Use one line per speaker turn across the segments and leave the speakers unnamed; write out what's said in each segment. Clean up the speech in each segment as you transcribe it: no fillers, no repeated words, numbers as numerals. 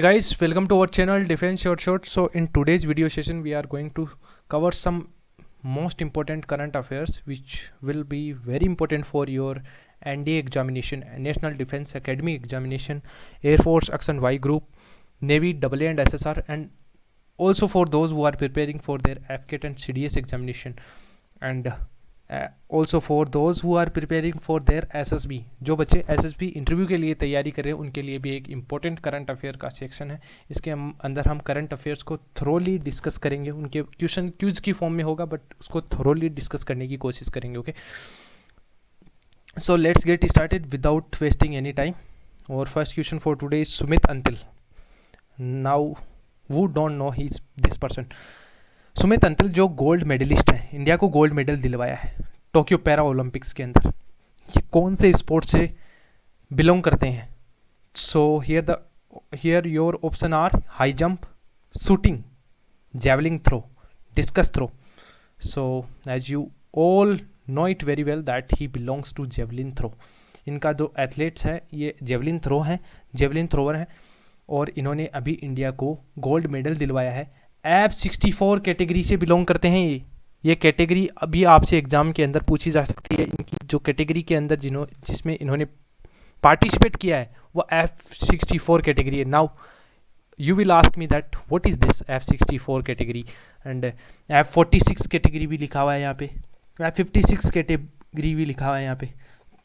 Guys, welcome to our channel Defense Short. So in today's video session we are going to cover some most important current affairs which will be very important for your NDA examination, National Defense Academy examination, Air Force X and Y group, Navy AA and SSR, and also for those who are preparing for their FCAT and CDS examination, and also for those who are preparing for their SSB। जो बच्चे SSB interview के लिए तैयारी कर रहे हैं उनके लिए भी एक इम्पोर्टेंट करंट अफेयर का सेक्शन है। इसके अंदर हम करंट अफेयर्स को थोरोली डिस्कस करेंगे, उनके क्वेश्चन क्यूज की फॉर्म में होगा बट उसको थोरोली डिस्कस करने की कोशिश करेंगे। Okay, so let's get started without wasting any time. और first question for today is Sumit Antil. Now we don't know he this person. Sumit Antil जो गोल्ड मेडलिस्ट है, इंडिया को गोल्ड मेडल दिलवाया है टोक्यो पैरा ओलंपिक्स के अंदर, ये कौन से स्पोर्ट से बिलोंग करते हैं? So here your option are high jump, shooting, javelin throw, discus throw. So as you all know it very well that he belongs to javelin throw. इनका जो एथलीट्स है ये जेवलिन थ्रो हैं, javelin thrower हैं, और इन्होंने अभी India को गोल्ड मेडल दिलवाया है। F64 कैटेगरी से बिलोंग करते हैं ये कैटेगरी अभी आपसे एग्जाम के अंदर पूछी जा सकती है। इनकी जो कैटेगरी के अंदर जिसमें इन्होंने पार्टिसिपेट किया है वो F64 कैटेगरी है। Now you will ask me that what is this F64 category, and F46 category भी लिखा हुआ है यहाँ पे, F56 कैटेगरी भी लिखा हुआ है यहाँ पे।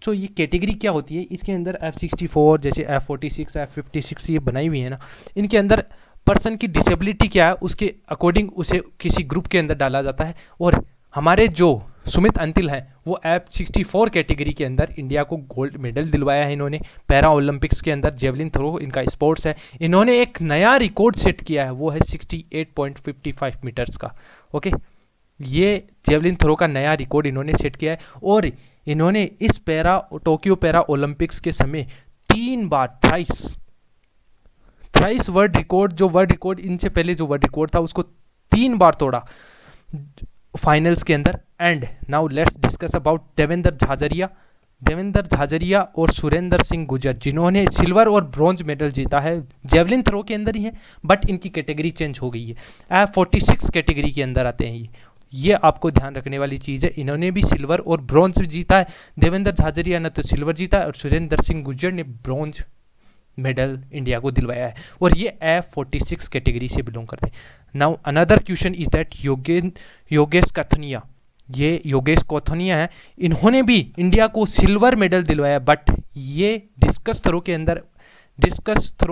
तो ये कैटेगरी क्या होती है? इसके अंदर F64 जैसे F46 F56 ये बनाई हुई है ना, इनके अंदर पर्सन की डिसेबिलिटी क्या है उसके अकॉर्डिंग उसे किसी ग्रुप के अंदर डाला जाता है। और हमारे जो सुमित अंतिल हैं वो F64 कैटेगरी के अंदर इंडिया को गोल्ड मेडल दिलवाया है इन्होंने पैरा ओलंपिक्स के अंदर। जेवलिन थ्रो इनका स्पोर्ट्स है। इन्होंने एक नया रिकॉर्ड सेट किया है, वो है 68.55 मीटर्स का। ओके, ये जेवलिन थ्रो का नया रिकॉर्ड इन्होंने सेट किया है। और इन्होंने इस टोक्यो पैरा ओलंपिक्स के समय 3 बार थ्राइस वर्ल्ड रिकॉर्ड इनसे पहले जो वर्ल्ड रिकॉर्ड था उसको 3 बार तोड़ा फाइनल्स के अंदर। And now let's discuss about Devendra Jhajharia और सुरेंद्र सिंह गुर्जर, जिन्होंने सिल्वर और ब्रॉन्ज मेडल जीता है। जेवलिन थ्रो के अंदर ही है बट इनकी कैटेगरी चेंज हो गई है, F46 कैटेगरी के अंदर आते हैं ये आपको ध्यान रखने वाली चीज़ है। इन्होंने भी सिल्वर और ब्रॉन्ज जीता है। देवेंद्र झाझरिया ने तो सिल्वर जीता है और सुरेंद्र सिंह गुर्जर ने ब्रॉन्ज मेडल इंडिया को दिलवाया है, और ये F46 कैटेगरी से बिलोंग करते हैं। Now another question is that Yogesh Kathuniya, ये योगेश कथुनिया है, इन्होंने भी इंडिया को सिल्वर मेडल दिलवाया बट ये डिस्कस थ्रो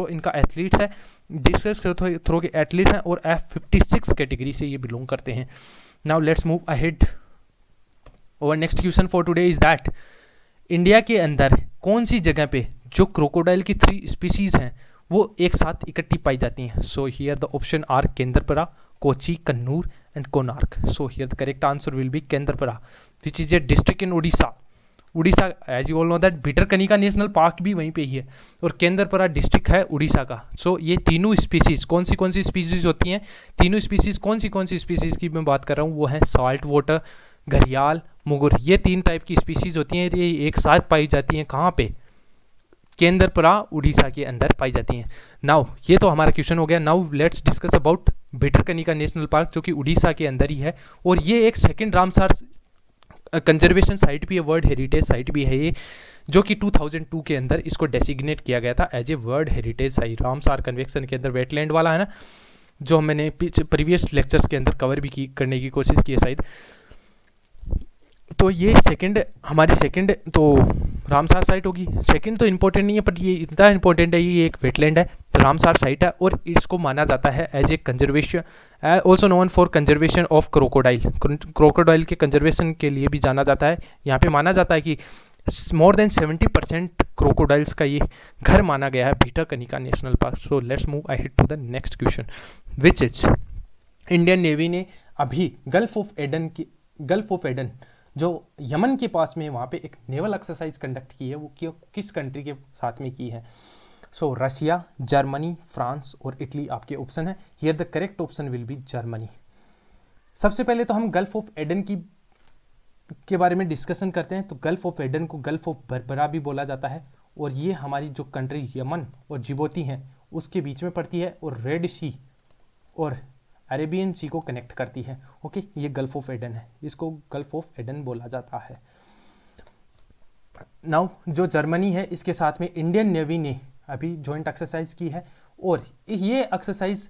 इनका एथलीट्स है, डिस्कस थ्रो के एथलीट्स हैं और F56 कैटेगरी से ये बिलोंग करते हैं। Now let's move ahead. और next question for today is that India के अंदर कौन सी जगह पे जो क्रोकोडाइल की 3 स्पीसीज हैं वो एक साथ इकट्ठी पाई जाती हैं? So here the option are Kendrapara, Kochi, Kannur and Konark. So here the correct answer will be Kendrapara which is a district in Orissa. As you all know that Bhitarkanika national park भी वहीं पे ही है और केंद्रपरा डिस्ट्रिक्ट है उड़ीसा का। सो ये तीनों स्पीसीज कौन सी स्पीसीज होती हैं? तीनों स्पीसीज कौन सी स्पीसीज की मैं बात कर रहा हूँ वो है सॉल्ट वाटर, घड़ियाल, मुगुर। ये 3 टाइप की स्पीसीज होती हैं, ये एक साथ पाई जाती हैं। कहाँ पे? केंद्रपरा उड़ीसा के अंदर पाई जाती हैं। नाउ ये तो हमारा क्वेश्चन हो गया। Now let's discuss about Bhitarkanika national park जो कि उड़ीसा के अंदर ही है, और ये एक सेकंड रामसार कंजर्वेशन साइट भी है, वर्ल्ड हेरिटेज साइट भी है ये, जो कि 2002 के अंदर इसको डेसिग्नेट किया गया था as a world heritage site. Ramsar convection के अंदर वेटलैंड वाला है ना, जो मैंने प्रीवियस लेक्चर्स के अंदर कवर भी करने की कोशिश की है शायद। तो ये हमारी सेकंड तो रामसार साइट होगी। सेकंड तो इंपॉर्टेंट नहीं है पर ये इतना इंपॉर्टेंट है, ये एक वेटलैंड है, रामसार साइट है, और इसको माना जाता है as a conservation, also known for conservation of crocodile के कंजर्वेशन के लिए भी जाना जाता है। यहाँ पे माना जाता है कि मोर देन 70% क्रोकोडाइल्स का ये घर माना गया है Bhitarkanika national park. So let's move ahead to the next question which is Indian navy ने अभी गल्फ ऑफ एडन जो यमन के पास में वहाँ पे एक नेवल एक्सरसाइज कंडक्ट की है, वो किस कंट्री के साथ में की है? सो रशिया, जर्मनी, फ्रांस और इटली आपके ऑप्शन है। Here the correct option will B Germany. सबसे पहले तो हम गल्फ ऑफ एडन के बारे में डिस्कशन करते हैं। तो गल्फ ऑफ एडन को गल्फ ऑफ बर्बरा भी बोला जाता है, और ये हमारी जो कंट्री यमन और जिबूती हैं उसके बीच में पड़ती है और रेड सी और अरेबियन सी को कनेक्ट करती है। ओके, ये गल्फ ऑफ एडन है, इसको गल्फ ऑफ एडन बोला जाता है। नाउ जो जर्मनी है, इसके साथ में इंडियन नेवी ने अभी जॉइंट एक्सरसाइज की है, और ये एक्सरसाइज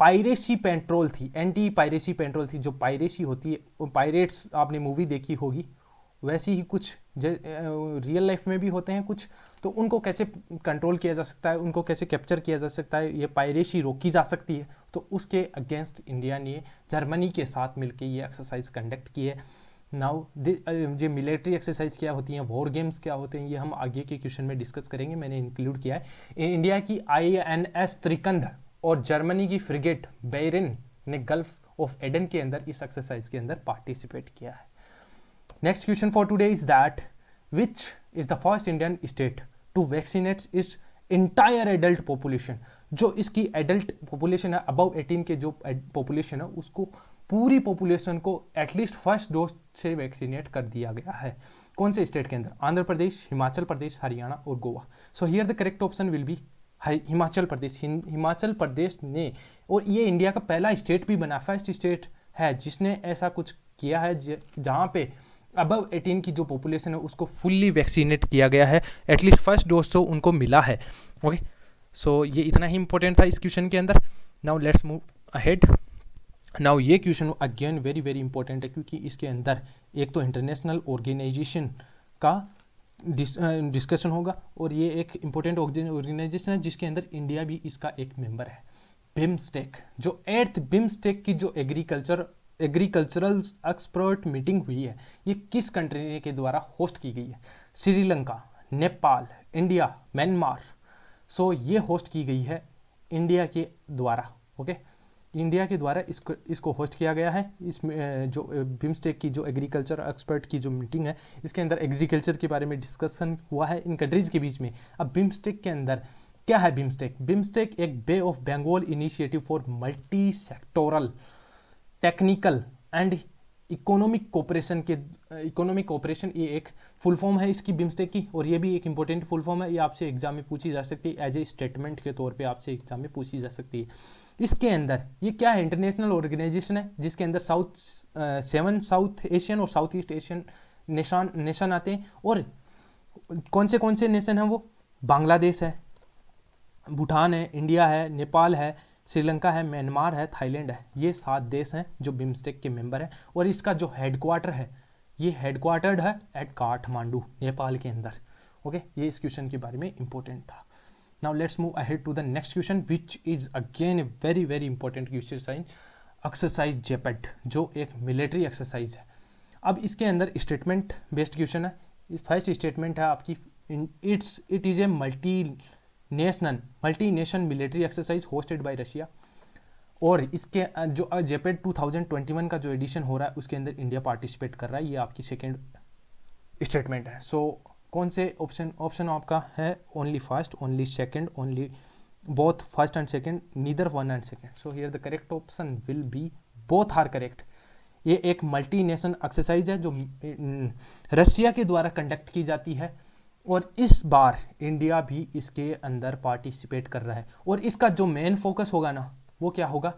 पायरेसी पेट्रोल थी, एंटी पायरेसी पेट्रोल थी। जो पायरेसी होती है, वो पायरेट्स आपने मूवी देखी होगी, वैसी ही कुछ रियल लाइफ में भी होते हैं कुछ, तो उनको कैसे कंट्रोल किया जा सकता है, उनको कैसे कैप्चर किया जा सकता है, ये पायरेसी रोकी जा सकती है, तो उसके अगेंस्ट इंडिया ने जर्मनी के साथ मिलकर ये एक्सरसाइज कंडक्ट की है। नाउ ये मिलिट्री एक्सरसाइज क्या होती हैं, वॉर गेम्स क्या होते हैं, ये हम आगे के क्वेश्चन में डिस्कस करेंगे, मैंने इंक्लूड किया है। इंडिया की INS त्रिकंद और जर्मनी की फ्रिगेट बैरन ने गल्फ ऑफ एडन के अंदर इस एक्सरसाइज के अंदर पार्टिसिपेट किया है। Next question for today is that which is the first Indian state to vaccinate its entire adult population. जो इसकी एडल्ट पॉपुलेशन है, अबव 18 के जो पॉपुलेशन है, उसको पूरी पॉपुलेशन को एटलीस्ट फर्स्ट डोज से वैक्सीनेट कर दिया गया है। कौन से स्टेट के अंदर? आंध्र प्रदेश, हिमाचल प्रदेश, हरियाणा और Goa. So here the correct option will be Himachal Pradesh. Himachal Pradesh ने, और ये इंडिया का पहला स्टेट भी बना, फर्स्ट स्टेट है जिसने ऐसा कुछ किया है जहाँ पे अबव 18 की जो पॉपुलेशन है उसको फुल्ली वैक्सीनेट किया गया है, एटलीस्ट फर्स्ट डोज तो उनको मिला है। ओके, सो ये इतना ही इंपॉर्टेंट था इस क्वेश्चन के अंदर। Now let's move ahead. Now ये question again very very important है, क्योंकि इसके अंदर एक तो इंटरनेशनल ऑर्गेनाइजेशन का डिस्कशन होगा, और ये एक इम्पोर्टेंट ऑर्गेनाइजेशन है जिसके अंदर इंडिया भी इसका एक मेंबर है। बिम्स्टेक, जो 8th बिम्स्टेक की जो एग्रीकल्चरल एक्सपर्ट मीटिंग हुई है, ये किस कंट्री के द्वारा होस्ट की गई है? Sri Lanka, Nepal, India, Myanmar. So ये होस्ट की गई है इंडिया के द्वारा। ओके, इंडिया के द्वारा इसको होस्ट किया गया है। इसमें जो बिम्स्टेक की जो एग्रीकल्चर एक्सपर्ट की जो मीटिंग है, इसके अंदर एग्रीकल्चर के बारे में डिस्कशन हुआ है इन कंट्रीज़ के बीच में। अब बिम्स्टेक के अंदर क्या है? बिम्स्टेक एक bay of Bengal initiative for multi sectoral technical and economic cooperation, ये एक फुल फॉर्म है इसकी बिम्स्टेक की, और ये भी एक इंपॉर्टेंट फुल फॉर्म है। ये आपसे एग्जाम में पूछी जा सकती है, एज ए स्टेटमेंट के तौर पे आपसे एग्जाम में पूछी जा सकती है। इसके अंदर ये क्या है? इंटरनेशनल ऑर्गेनाइजेशन है जिसके अंदर 7 साउथ एशियन और साउथ ईस्ट एशियन नेशन आते हैं। और कौन से नेशन हैं वो? बांग्लादेश है, भूटान है, इंडिया है, नेपाल है, श्रीलंका है, म्यांमार है, थाईलैंड है। ये 7 देश हैं जो बिम्स्टेक के मेंबर हैं, और इसका जो हेडक्वार्टर है, ये हेडक्वार्टर्ड है एट काठमांडू, नेपाल के अंदर। ओके, ये इस क्वेश्चन के बारे में इंपॉर्टेंट था। Now let's move ahead to the next question which is again a very very important question, exercise Zapad, जो एक मिलिट्री एक्सरसाइज है। अब इसके अंदर स्टेटमेंट बेस्ड क्वेश्चन है। फर्स्ट स्टेटमेंट है आपकी, it is a multi nation military exercise hosted by Russia. और इसके जो जेपेट 2021 का जो एडिशन हो रहा है उसके अंदर इंडिया पार्टिसिपेट कर रहा है। ये आपकी सेकेंड स्टेटमेंट है। सो कौन से ऑप्शन आपका है? Only first, only second, only both first and second, neither one and second. So here the correct option will be both are correct. ये एक मल्टी नेशन एक्सरसाइज है जो रशिया के द्वारा कंडक्ट की जाती है, और इस बार इंडिया भी इसके अंदर पार्टिसिपेट कर रहा है। और इसका जो मेन फोकस होगा ना, वो क्या होगा?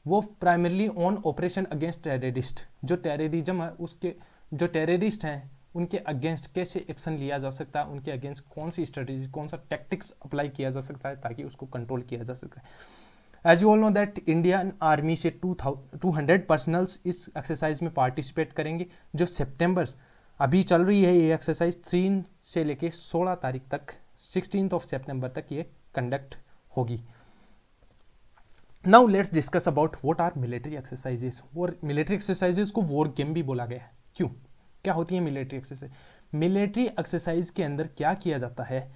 वो primarily on operation against terrorist. जो टेररिज्म है, उसके जो टेररिस्ट हैं उनके अगेंस्ट कैसे एक्शन लिया जा सकता है, उनके अगेंस्ट कौन सी स्ट्रेटेजी, कौन सा टैक्टिक्स अप्लाई किया जा सकता है ताकि उसको कंट्रोल किया जा सके। As you all know that Indian army से 200 पर्सनल्स इस एक्सरसाइज में पार्टिसिपेट करेंगे, जो सितंबर अभी चल रही है। ये एक्सरसाइज 3 से लेके 16 तारीख तक, 16 सितंबर तक ये कंडक्ट होगी। Now let's discuss about what are military exercises. और मिलिट्री एक्सरसाइजेस को वॉर गेम भी बोला गया है। क्यों? क्या होती है मिलिट्री एक्सरसाइज? मिलिट्री एक्सरसाइज के अंदर क्या किया जाता है,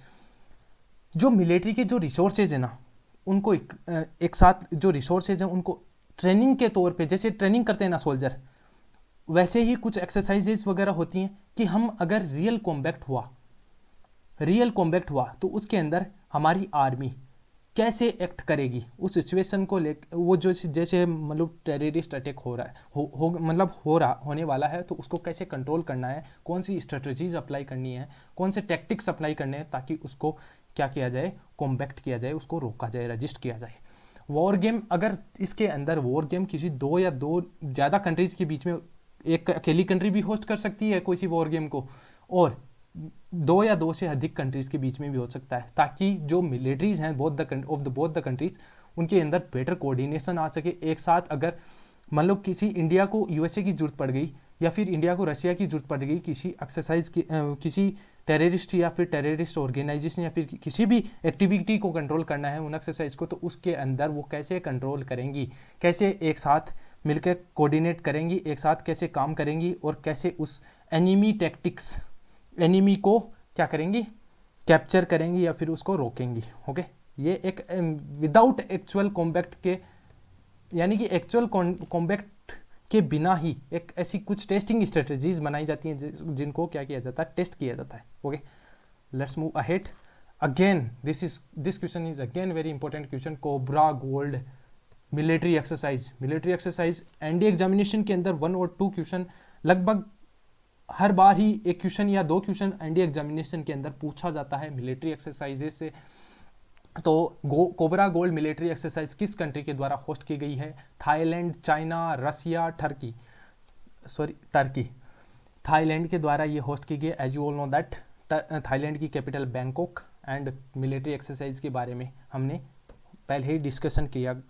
जो मिलिट्री के जो रिसोर्सेज है ना, उनको एक साथ जो रिसोर्सेज हैं उनको ट्रेनिंग के तौर पे, जैसे ट्रेनिंग करते हैं ना सोल्जर, वैसे ही कुछ एक्सरसाइजेज वगैरह होती हैं कि हम अगर रियल कॉम्बैट हुआ तो उसके अंदर हमारी आर्मी कैसे एक्ट करेगी उस सिचुएशन को ले, वो जो जैसे मतलब टेररिस्ट अटैक हो रहा है, होने वाला है, तो उसको कैसे कंट्रोल करना है, कौन सी स्ट्रेटजीज अप्लाई करनी है, कौन से टैक्टिक्स अप्लाई करने हैं, ताकि उसको क्या किया जाए, कॉम्बैक्ट किया जाए, उसको रोका जाए, रजिस्ट किया जाए। वॉर गेम, अगर इसके अंदर वॉर गेम किसी दो या दो ज़्यादा कंट्रीज़ के बीच में, एक अकेली कंट्री भी होस्ट कर सकती है कोई सी वॉर गेम को, और दो या दो से अधिक कंट्रीज़ के बीच में भी हो सकता है, ताकि जो मिलिट्रीज़ हैं बोथ द कंट्रीज़, उनके अंदर बेटर कोऑर्डिनेशन आ सके एक साथ। अगर मान लो किसी इंडिया को यूएसए की जरूरत पड़ गई, या फिर इंडिया को रशिया की जरूरत पड़ गई किसी एक्सरसाइज की, किसी टेररिस्ट या फिर टेररिस्ट ऑर्गेनाइजेशन या फिर किसी भी एक्टिविटी को कंट्रोल करना है उन एक्सरसाइज को, तो उसके अंदर वो कैसे कंट्रोल करेंगी, कैसे एक साथ मिलकर कोऑर्डिनेट करेंगी, एक साथ कैसे काम करेंगी, और कैसे उस एनिमी को क्या करेंगी, कैप्चर करेंगी या फिर उसको रोकेंगी। ओके, ये एक विदाउट एक्चुअल कॉम्बैक्ट के, यानी कि एक्चुअल कॉम्बैक्ट के बिना ही एक ऐसी कुछ टेस्टिंग स्ट्रेटजीज बनाई जाती हैं जिनको क्या किया जाता है, टेस्ट किया जाता है। Okay, let's move ahead. Again this question is again very important question, cobra Gold military exercise NDA examination के अंदर 1 और 2 क्वेश्चन, लगभग हर बार ही एक क्वेश्चन या 2 क्वेश्चन एनडीए एग्जामिनेशन के अंदर पूछा जाता है मिलिट्री एक्सरसाइजेज से। तो कोबरा गोल्ड मिलिट्री एक्सरसाइज किस कंट्री के द्वारा होस्ट की गई है? Thailand, China, Russia, Turkey. Thailand के द्वारा ये होस्ट की गई। As you all know that Thailand की capital Bangkok, and military exercise के बारे में हमने पहले ही डिस्कशन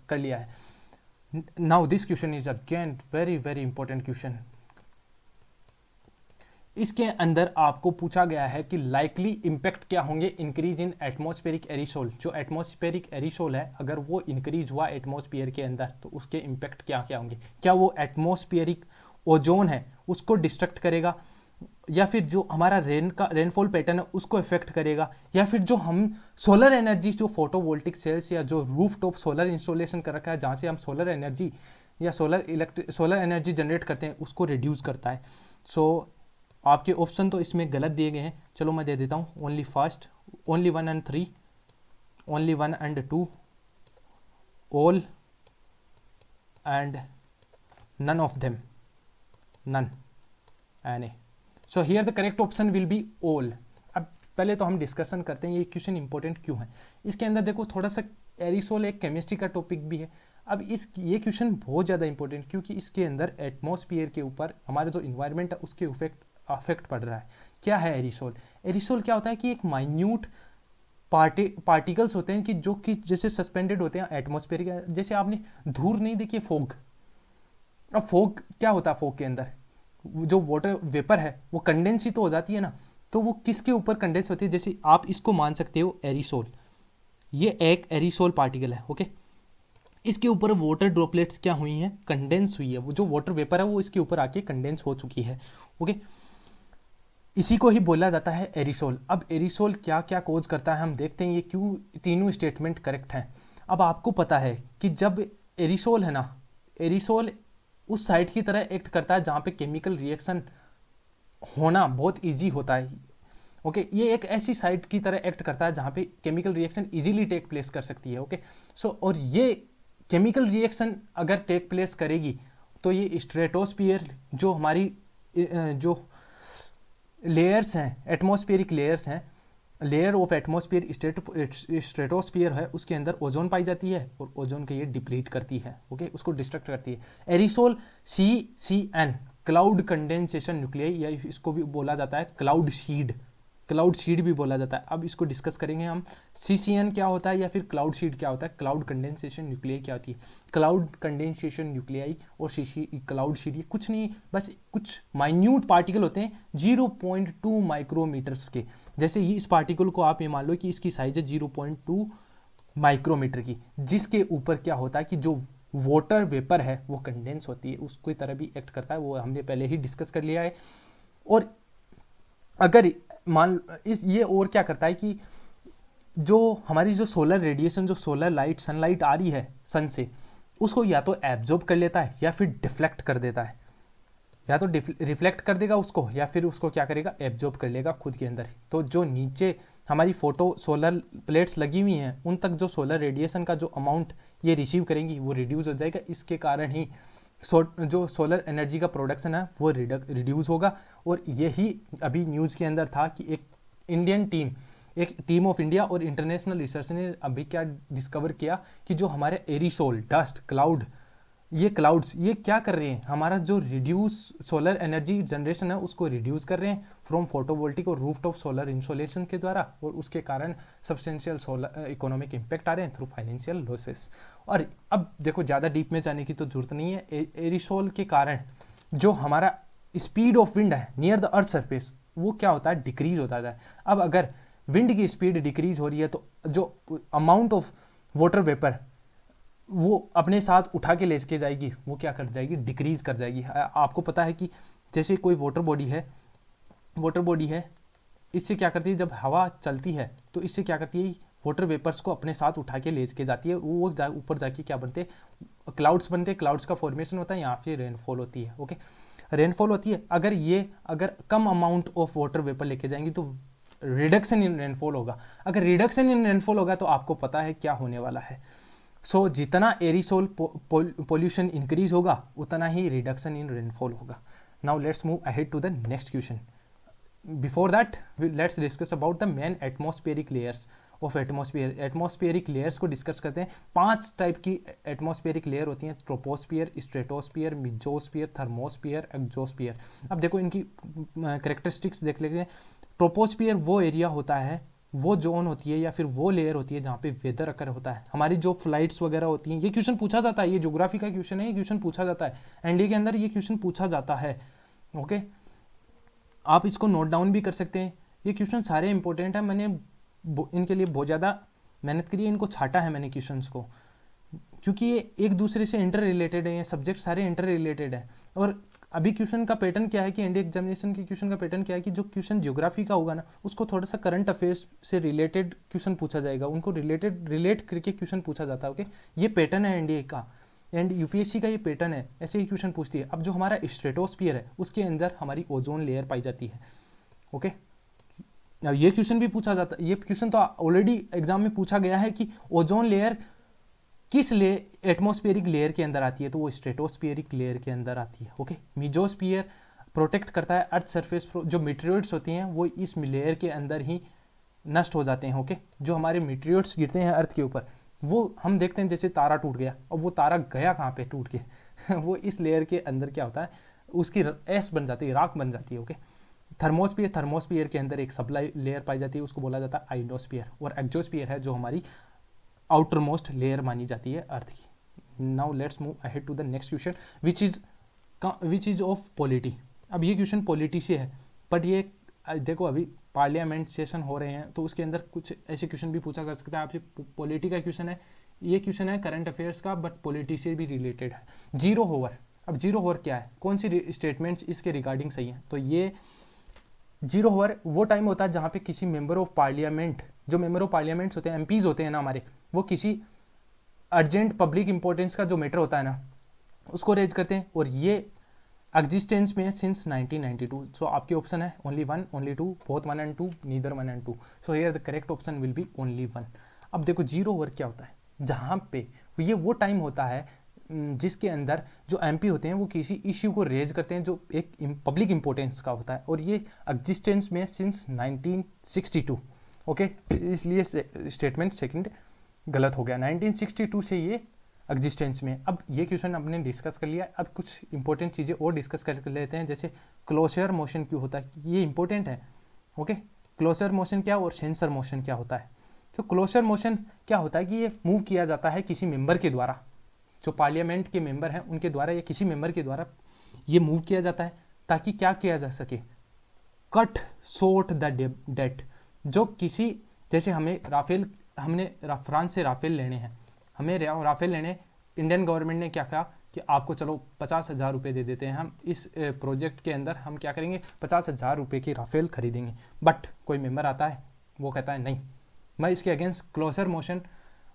कर लिया है। Now this question is again very very important question. इसके अंदर आपको पूछा गया है कि लाइकली इम्पैक्ट क्या होंगे इंक्रीज इन एटमॉस्फेरिक एरिसोल। जो एटमॉस्फेरिक एरिसोल है, अगर वो इंक्रीज हुआ एटमॉस्फेयर के अंदर, तो उसके इम्पैक्ट क्या क्या होंगे? क्या वो एटमॉस्फेरिक ओजोन है उसको डिस्ट्रक्ट करेगा, या फिर जो हमारा रेनफॉल पैटर्न है उसको इफेक्ट करेगा, या फिर जो हम सोलर एनर्जी, जो फोटोवोल्टिक सेल्स या जो रूफ टॉप सोलर इंस्टॉलेशन कर रखा है जहाँ से हम सोलर एनर्जी या सोलर एनर्जी जनरेट करते हैं, उसको रिड्यूस करता है। सो आपके ऑप्शन तो इसमें गलत दिए गए हैं, चलो मैं दे देता हूँ। Only first, only 1 and 3, only 1 and 2, all and none of them, none, any. So here the correct option will be all. अब पहले तो हम डिस्कशन करते हैं ये क्वेश्चन इंपॉर्टेंट क्यों है। इसके अंदर देखो थोड़ा सा एरिसोल एक केमिस्ट्री का टॉपिक भी है। अब ये क्वेश्चन बहुत ज़्यादा इंपॉर्टेंट, क्योंकि इसके अंदर एटमॉस्फेयर के ऊपर हमारा जो इन्वायरमेंट है उसके अफेक्ट पड़ रहा है। क्या है एरिसोल? एरिसोल क्या होता है कि एक माइन्यूट पार्टिकल्स होते हैं कि जो कि जैसे सस्पेंडेड होते हैं एटमॉस्फेयर के, जैसे आपने धूल नहीं देखी, फोग। अब फोग क्या होता है? फोग के अंदर जो वाटर वेपर है वो कंडेंस ही तो हो जाती है ना, तो वो किसके ऊपर कंडेंस होती है? जैसे आप इसको मान सकते हो एरिसोल, ये एक एरिसोल पार्टिकल है। ओके, इसके ऊपर वाटर ड्रॉपलेट्स क्या हुई हैं? कंडेंस हुई है। वो जो वाटर वेपर है वो इसके ऊपर आके कंडेंस हो चुकी है। ओके, इसी को ही बोला जाता है एरिसोल। अब एरिसोल क्या क्या कोज करता है हम देखते हैं, ये क्यों तीनों स्टेटमेंट करेक्ट हैं। अब आपको पता है कि जब एरिसोल है ना, एरिसोल उस साइड की तरह एक्ट करता है जहाँ पे केमिकल रिएक्शन होना बहुत इजी होता है। ओके, ये एक ऐसी साइड की तरह एक्ट करता है जहाँ पे chemical reaction easily take place कर सकती है। ओके, सो और ये केमिकल रिएक्शन अगर टेक प्लेस करेगी तो ये स्ट्रेटोस्फीयर, जो हमारी जो लेयर्स हैं, एटमॉस्फेरिक लेयर्स हैं, लेयर ऑफ एटमॉस्फेयर स्ट्रेटोस्फीयर है, उसके अंदर ओजोन पाई जाती है और ओजोन के ये डिप्लीट करती है। ओके, उसको डिस्ट्रक्ट करती है। एरिसोल CCN, क्लाउड कंडेंसेशन न्यूक्लियाई, या इसको भी बोला जाता है क्लाउड सीड भी बोला जाता है। अब इसको डिस्कस करेंगे हम। CCN क्या होता है या फिर क्लाउड सीड क्या होता है? क्लाउड कंडेंसेशन न्यूक्लियाई क्या होती है? क्लाउड कंडेंसेशन न्यूक्लियाई और क्लाउड सीड, ये कुछ नहीं, बस कुछ माइन्यूट पार्टिकल होते हैं 0.2 माइक्रोमीटर्स के। जैसे ये इस पार्टिकल को आप ये मान लो कि इसकी साइज है 0.2 माइक्रोमीटर की, जिसके ऊपर क्या होता है कि जो वाटर वेपर है वो कंडेंस होती है, उसकी तरह भी एक्ट करता है। वो हमने पहले ही डिस्कस कर लिया है। और अगर मान ये और क्या करता है कि जो हमारी जो सोलर रेडिएशन, जो सोलर लाइट, सनलाइट आ रही है सन से, उसको या तो एब्जॉर्ब कर लेता है या फिर डिफ्लेक्ट कर देता है। या तो रिफ्लेक्ट कर देगा उसको, या फिर उसको क्या करेगा? एब्जॉर्ब कर लेगा खुद के अंदर। तो जो नीचे हमारी फोटो सोलर प्लेट्स लगी हुई हैं उन तक जो सोलर रेडिएशन का जो अमाउंट ये रिसीव करेंगी वो रिड्यूस हो जाएगा। इसके कारण ही जो सोलर एनर्जी का प्रोडक्शन है वो रिड्यूस होगा। और यही अभी न्यूज़ के अंदर था कि एक टीम ऑफ इंडिया और इंटरनेशनल रिसर्च ने अभी क्या डिस्कवर किया कि जो हमारे एरिसोल, डस्ट, क्लाउड्स ये क्या कर रहे हैं, हमारा जो रिड्यूस सोलर एनर्जी जनरेशन है उसको रिड्यूस कर रहे हैं फ्रॉम फोटोवोल्टिक और रूफटॉप सोलर इंसोलेशन के द्वारा। और उसके कारण सब्सटेंशियल सोलर इकोनॉमिक इम्पैक्ट आ रहे हैं थ्रू फाइनेंशियल लॉसेस। और अब देखो, ज़्यादा डीप में जाने की तो जरूरत नहीं है। एरिसोल के कारण जो हमारा स्पीड ऑफ विंड है नियर द अर्थ सरफेस वो क्या होता है, डिक्रीज होता है। अब अगर विंड की स्पीड डिक्रीज हो रही है तो जो अमाउंट ऑफ वाटर वेपर वो अपने साथ उठा के लेके जाएगी वो क्या कर जाएगी, डिक्रीज कर जाएगी। आपको पता है कि जैसे कोई वाटर बॉडी है, इससे क्या करती है, जब हवा चलती है तो इससे क्या करती है, वाटर वेपर्स को अपने साथ उठा के ले के जाती है। वो ऊपर जाके क्या बनते, क्लाउड्स बनते हैं, क्लाउड्स का फॉर्मेशन होता है, यहाँ पे रेनफॉल होती है। ओके, रेनफॉल होती है। अगर कम अमाउंट ऑफ वाटर वेपर लेके जाएंगी तो रिडक्शन इन रेनफॉल होगा। अगर रिडक्शन इन रेनफॉल होगा तो आपको पता है क्या होने वाला है। सो जितना एरिसोल पोल्यूशन इंक्रीज होगा उतना ही रिडक्शन इन रेनफॉल होगा। Now let's move ahead to the next question. Before that let's discuss about the main atmospheric layers of atmosphere. Atmospheric layers को डिस्कस करते हैं। 5 टाइप की एटमॉस्फेरिक लेयर होती हैं, troposphere, stratosphere, mesosphere, thermosphere, exosphere. अब देखो इनकी कैरेक्टरिस्टिक्स देख लेते हैं। ट्रोपोस्फियर वो एरिया होता है, वो जोन होती है या फिर वो लेयर होती है जहाँ पे वेदर अकर होता है। हमारी जो फ्लाइट्स वगैरह होती हैं, ये क्वेश्चन पूछा जाता है, ये ज्योग्राफी का क्वेश्चन है, ये क्वेश्चन पूछा जाता है एनडीए के अंदर, ये क्वेश्चन पूछा जाता है। ओके, आप इसको नोट डाउन भी कर सकते हैं। ये क्वेश्चन सारे इंपॉर्टेंट है, मैंने इनके लिए बहुत ज़्यादा मेहनत करी है, इनको छाटा है मैंने क्वेश्चंस को, क्योंकि ये एक दूसरे से इंटर रिलेटेड है, ये सब्जेक्ट सारे इंटर रिलेटेड है। और अभी क्वेश्चन का पैटर्न क्या है कि इंडिया एग्जामिनेशन के क्वेश्चन का पैटर्न क्या है कि जो क्वेश्चन ज्योग्राफी का होगा ना उसको थोड़ा सा करंट अफेयर्स से रिलेटेड क्वेश्चन पूछा जाएगा, उनको रिलेट करके क्वेश्चन पूछा जाता है। ओके, ये पैटर्न है एनडीए का एंड यूपीएससी का, ये पैटर्न है, ऐसे ही क्वेश्चन पूछती है। अब जो हमारा स्ट्रेटोस्फियर है उसके अंदर हमारी ओजोन लेयर पाई जाती है। ओके, अब ये क्वेश्चन भी पूछा जाता है, ये क्वेश्चन तो ऑलरेडी एग्जाम में पूछा गया है कि ओजोन लेयर किस एटमॉस्फेरिक लेयर के अंदर आती है, तो वो स्ट्रेटोस्फियरिक लेयर के अंदर आती है। ओके, मिजोस्फियर प्रोटेक्ट करता है अर्थ सरफेस, जो मीटेरियोइड्स होती हैं वो इस लेयर के अंदर ही नष्ट हो जाते हैं। ओके, जो हमारे मीटेरियोइड्स गिरते हैं अर्थ के ऊपर वो हम देखते हैं, जैसे तारा टूट गया, और वो तारा गया कहाँ पे टूट के वो इस लेयर के अंदर क्या होता है, उसकी ऐश बन जाती है, राख बन जाती है। ओके, थर्मोस्फियर के अंदर एक सप्लाई लेयर पाई जाती है, उसको बोला जाता है आइडोस्फियर। और एक्सोस्फियर है जो हमारी आउटर मोस्ट लेयर मानी जाती है अर्थ की। Now let's move ahead to the next question which is of polity. अब ये क्वेश्चन पॉलिटी से है, बट ये देखो अभी पार्लियामेंट सेशन हो रहे हैं तो उसके अंदर कुछ ऐसे क्वेश्चन भी पूछा जा सकता है आपसे। पॉलिटी का क्वेश्चन है, ये क्वेश्चन है करंट अफेयर्स का बट पॉलिटी से भी रिलेटेड है। Zero hour. अब जीरो होवर क्या है, कौन सी स्टेटमेंट्स इसके रिगार्डिंग सही है, तो ये जीरो होवर वो टाइम होता है जहाँ पे किसी मेंबर ऑफ पार्लियामेंट, जो मेंबर ऑफ पार्लियामेंट्स होते हैं, एमपीज होते हैं ना हमारे, वो किसी अर्जेंट पब्लिक इंपॉर्टेंस का जो मैटर होता है ना उसको रेज करते हैं। और ये एग्जिस्टेंस में सिंस 1992। सो आपके ऑप्शन है only 1, only 2, both 1 and 2, neither 1 and 2। So here the correct option will B only 1। अब देखो जीरो ओवर क्या होता है, जहाँ पे ये वो टाइम होता है जिसके अंदर जो एमपी होते हैं वो किसी इश्यू को रेज करते हैं जो एक पब्लिक इंपॉर्टेंस का होता है, और ये एग्जिस्टेंस में सिंस 1962। ओके, इसलिए स्टेटमेंट सेकंड गलत हो गया, 1962 से ये एग्जिस्टेंस में। अब ये क्वेश्चन आपने डिस्कस कर लिया, अब कुछ इंपॉर्टेंट चीज़ें और डिस्कस कर लेते हैं, जैसे क्लोजर मोशन क्यों होता है, ये इंपॉर्टेंट है। ओके, क्लोजर मोशन क्या और सेंसर मोशन क्या होता है। तो क्लोजर मोशन क्या होता है कि ये मूव किया जाता है किसी मेंबर के द्वारा, जो पार्लियामेंट के मेंबर हैं उनके द्वारा या किसी मेंबर के द्वारा ये मूव किया जाता है, ताकि क्या किया जा सके, कट शॉर्ट द डेट। जो किसी, जैसे हमने फ्रांस से राफेल लेने हैं, हमें राफेल लेने, इंडियन गवर्नमेंट ने क्या कहा कि आपको चलो 50,000 रुपये दे देते हैं, हम इस प्रोजेक्ट के अंदर हम क्या करेंगे 50,000 रुपये की राफेल खरीदेंगे। बट कोई मेंबर आता है वो कहता है नहीं, मैं इसके अगेंस्ट क्लोजर मोशन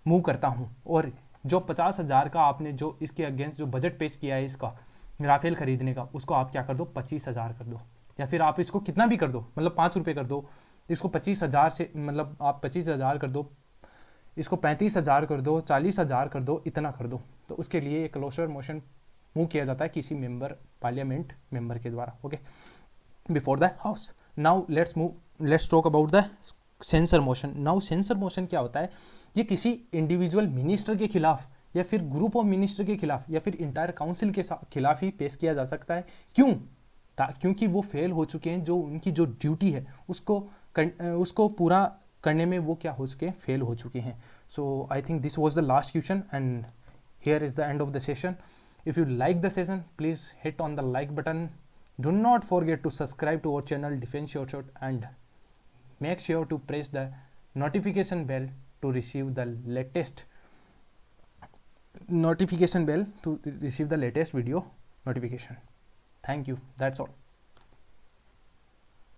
मूव करता हूँ, और जो 50,000 का आपने जो इसके अगेंस्ट जो बजट पेश किया है इसका राफेल खरीदने का, उसको आप क्या कर दो 25,000 कर दो, या फिर आप इसको कितना भी कर दो, मतलब 5 रुपये कर दो, इसको 25,000 से, मतलब आप 25,000 कर दो, इसको 35,000 कर दो, 40,000 कर दो, इतना कर दो, तो उसके लिए एक क्लोजर मोशन मूव किया जाता है किसी मेंबर, पार्लियामेंट मेंबर के द्वारा। Okay, before the house. Now let's talk about the censure motion. Now censure motion क्या होता है? ये किसी इंडिविजुअल मिनिस्टर के खिलाफ या फिर ग्रुप ऑफ मिनिस्टर के खिलाफ या फिर इंटायर काउंसिल के खिलाफ ही पेश किया जा सकता है। क्यों? क्योंकि वो फेल हो चुके हैं, जो उनकी जो ड्यूटी है उसको पूरा करने में वो क्या हो चुके हैं, फेल हो चुके हैं। So I think this was the last question and here is the end of the session. If you like the session, please hit on the like button. Do not forget to subscribe to our channel Defense Short Shot and make sure to press the notification bell to receive the latest video notification. Thank you. That's all.